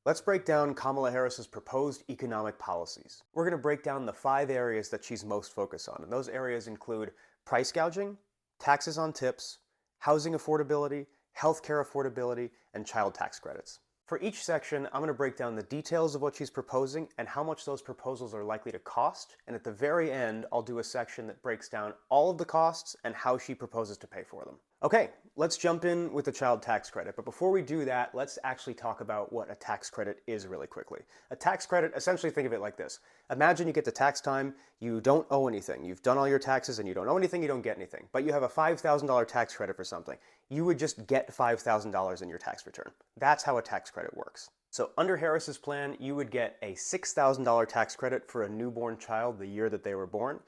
Let's break down Kamala Harris's proposed economic policies. We're going to break down the 5 areas that she's most focused on, and those areas include price gouging, taxes on tips, housing affordability, healthcare affordability, and child tax credits. For each section, I'm going to break down the details of what she's proposing and how much those proposals are likely to cost, and at the very end, I'll do a section that breaks down all of the costs and how she proposes to pay for them. Okay, let's jump in with the child tax credit, but before we do that, let's actually talk about what a tax credit is really quickly. A tax credit, essentially think of it like this. Imagine you get to tax time, you don't owe anything. You've done all your taxes and you don't owe anything, you don't get anything. But you have a $5,000 tax credit for something. You would just get $5,000 in your tax return. That's how a tax credit works. So under Harris's plan, you would get a $6,000 tax credit for a newborn child the year that they were born.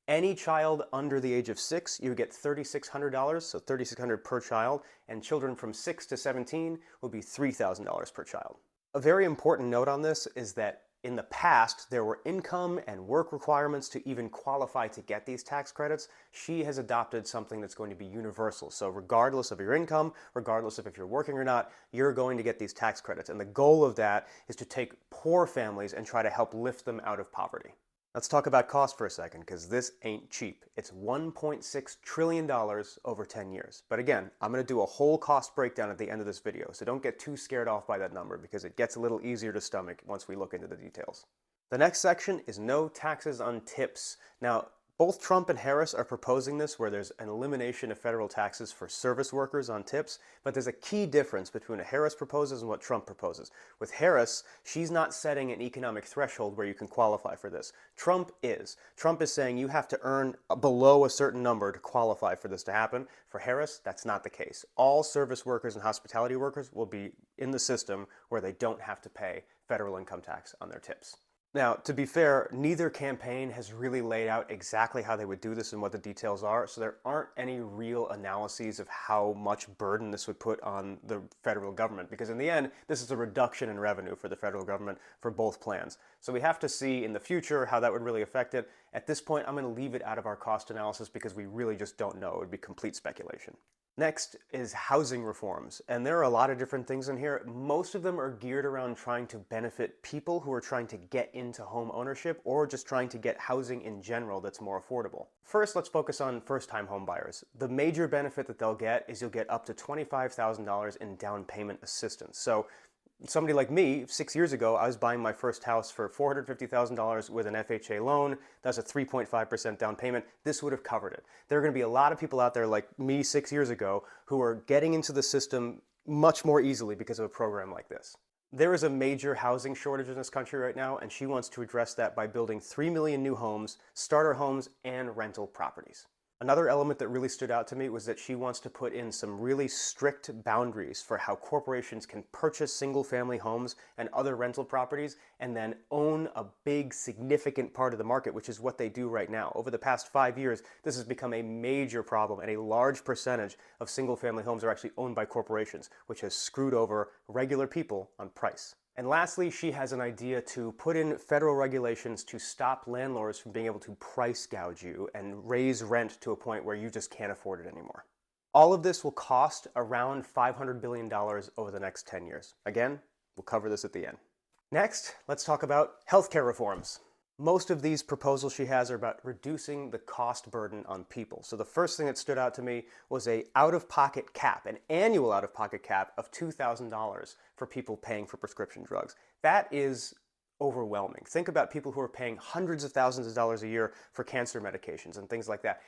Any child under the age of 6, you would get $3,600, so $3,600 per child, and children from 6 to 17 would be $3,000 per child. A very important note on this is that in the past, there were income and work requirements to even qualify to get these tax credits. She has adopted something that's going to be universal. So regardless of your income, regardless of if you're working or not, you're going to get these tax credits. And the goal of that is to take poor families and try to help lift them out of poverty. Let's talk about cost for a second, because this ain't cheap. It's $1.6 trillion over 10 years. But again, I'm going to do a whole cost breakdown at the end of this video, so don't get too scared off by that number, because it gets a little easier to stomach once we look into the details. The next section is no taxes on tips. Now, both Trump and Harris are proposing this, where there's an elimination of federal taxes for service workers on tips, but there's a key difference between what Harris proposes and what Trump proposes. With Harris, she's not setting an economic threshold where you can qualify for this. Trump is. Trump is saying you have to earn below a certain number to qualify for this to happen. For Harris, that's not the case. All service workers and hospitality workers will be in the system where they don't have to pay federal income tax on their tips. Now, to be fair, neither campaign has really laid out exactly how they would do this and what the details are, so there aren't any real analyses of how much burden this would put on the federal government, because in the end, this is a reduction in revenue for the federal government for both plans. So we have to see in the future how that would really affect it. At this point, I'm going to leave it out of our cost analysis because we really just don't know. It would be complete speculation. Next is housing reforms, and there are a lot of different things in here. Most of them are geared around trying to benefit people who are trying to get into home ownership or just trying to get housing in general that's more affordable. First, let's focus on first-time home buyers. The major benefit that they'll get is you'll get up to $25,000 in down payment assistance. So somebody like me, 6 years ago, I was buying my first house for $450,000 with an FHA loan. That's a 3.5% down payment. This would have covered it. There are going to be a lot of people out there like me 6 years ago who are getting into the system much more easily because of a program like this. There is a major housing shortage in this country right now, and she wants to address that by building 3 million new homes, starter homes, and rental properties. Another element that really stood out to me was that she wants to put in some really strict boundaries for how corporations can purchase single-family homes and other rental properties and then own a big, significant part of the market, which is what they do right now. Over the past 5 years, this has become a major problem, and a large percentage of single-family homes are actually owned by corporations, which has screwed over regular people on price. And lastly, she has an idea to put in federal regulations to stop landlords from being able to price gouge you and raise rent to a point where you just can't afford it anymore. All of this will cost around $500 billion over the next 10 years. Again, we'll cover this at the end. Next, let's talk about healthcare reforms. Most of these proposals she has are about reducing the cost burden on people. So the first thing that stood out to me was an out-of-pocket cap, an annual out-of-pocket cap of $2,000 for people paying for prescription drugs. That is overwhelming. Think about people who are paying hundreds of thousands of dollars a year for cancer medications and things like that.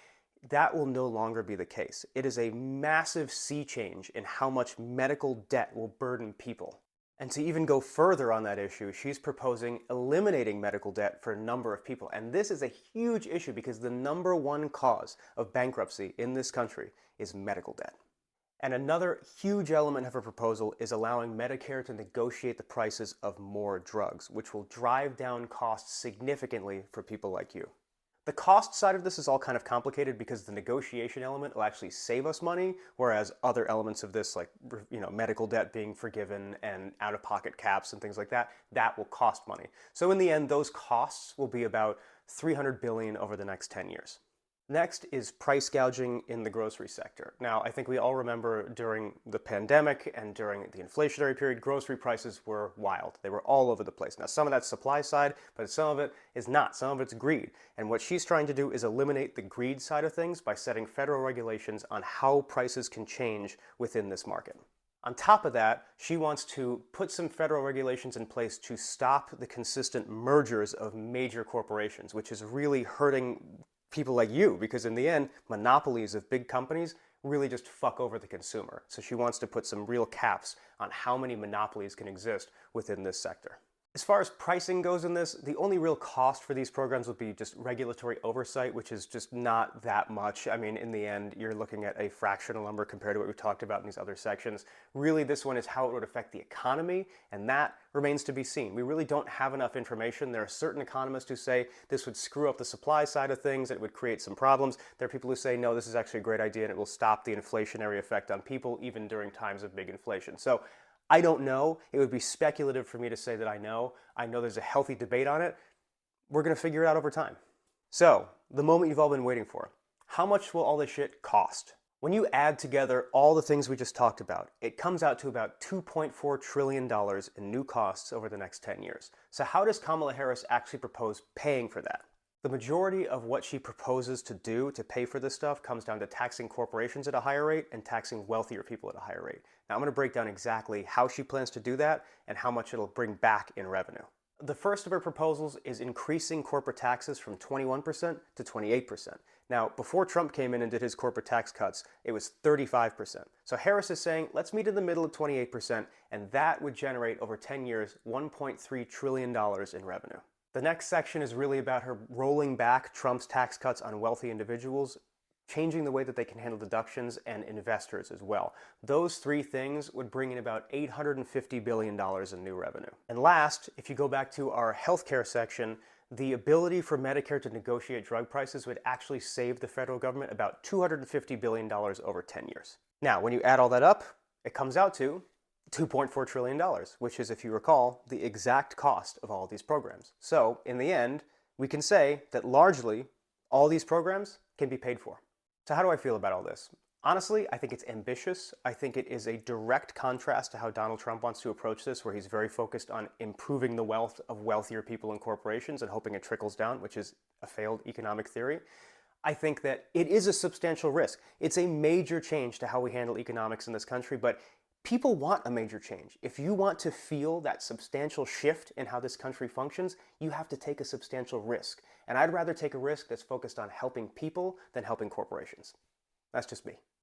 That will no longer be the case. It is a massive sea change in how much medical debt will burden people. And to even go further on that issue, she's proposing eliminating medical debt for a number of people. And this is a huge issue because the #1 cause of bankruptcy in this country is medical debt. And another huge element of her proposal is allowing Medicare to negotiate the prices of more drugs, which will drive down costs significantly for people like you. The cost side of this is all kind of complicated because the negotiation element will actually save us money, whereas other elements of this, like medical debt being forgiven and out-of-pocket caps and things like that, that will cost money. So in the end, those costs will be about $300 billion over the next 10 years. Next is price gouging in the grocery sector. Now, I think we all remember during the pandemic and during the inflationary period, grocery prices were wild. They were all over the place. Now, some of that's supply side, but some of it is not. Some of it's greed. And what she's trying to do is eliminate the greed side of things by setting federal regulations on how prices can change within this market. On top of that, she wants to put some federal regulations in place to stop the consistent mergers of major corporations, which is really hurting people like you, because in the end, monopolies of big companies really just fuck over the consumer. So she wants to put some real caps on how many monopolies can exist within this sector. As far as pricing goes in this, the only real cost for these programs would be just regulatory oversight, which is just not that much. I mean, in the end, you're looking at a fractional number compared to what we talked about in these other sections. Really, this one is how it would affect the economy, and that remains to be seen. We really don't have enough information. There are certain economists who say this would screw up the supply side of things, it would create some problems. There are people who say, no, this is actually a great idea and it will stop the inflationary effect on people even during times of big inflation. So I don't know. It would be speculative for me to say that I know. I know there's a healthy debate on it. We're going to figure it out over time. So, the moment you've all been waiting for. How much will all this shit cost? When you add together all the things we just talked about, it comes out to about $2.4 trillion in new costs over the next 10 years. So how does Kamala Harris actually propose paying for that? The majority of what she proposes to do to pay for this stuff comes down to taxing corporations at a higher rate and taxing wealthier people at a higher rate. Now I'm going to break down exactly how she plans to do that and how much it'll bring back in revenue. The first of her proposals is increasing corporate taxes from 21% to 28%. Now, before Trump came in and did his corporate tax cuts, it was 35%. So Harris is saying, let's meet in the middle of 28%, and that would generate over 10 years $1.3 trillion in revenue. The next section is really about her rolling back Trump's tax cuts on wealthy individuals, changing the way that they can handle deductions, and investors as well. Those three things would bring in about $850 billion in new revenue. And last, if you go back to our healthcare section, the ability for Medicare to negotiate drug prices would actually save the federal government about $250 billion over 10 years. Now, when you add all that up, it comes out to $2.4 trillion, which is, if you recall, the exact cost of all of these programs. So, in the end, we can say that largely all these programs can be paid for. So how do I feel about all this? Honestly, I think it's ambitious. I think it is a direct contrast to how Donald Trump wants to approach this, where he's very focused on improving the wealth of wealthier people and corporations and hoping it trickles down, which is a failed economic theory. I think that it is a substantial risk. It's a major change to how we handle economics in this country, but people want a major change. If you want to feel that substantial shift in how this country functions, you have to take a substantial risk. And I'd rather take a risk that's focused on helping people than helping corporations. That's just me.